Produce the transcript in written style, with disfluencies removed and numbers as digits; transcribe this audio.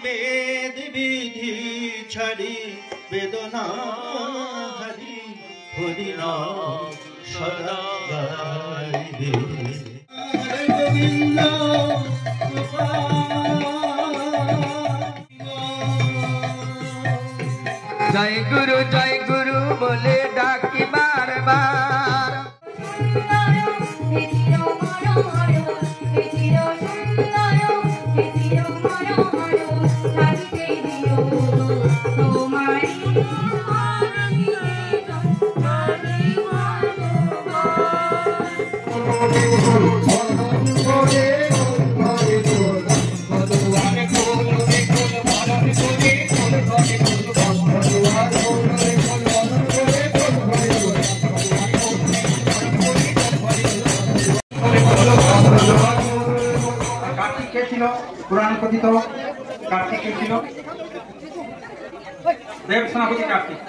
বেদ বিধি ছাড়ি বেদনা হরি হরি নাম সদা গাইবে হরে গোবিন্দ জয় গুরু বলে ডাকি বারবার পুরাণ কথিত কার্তিক কে ছিল দেব সেনাপতি কার্তিক।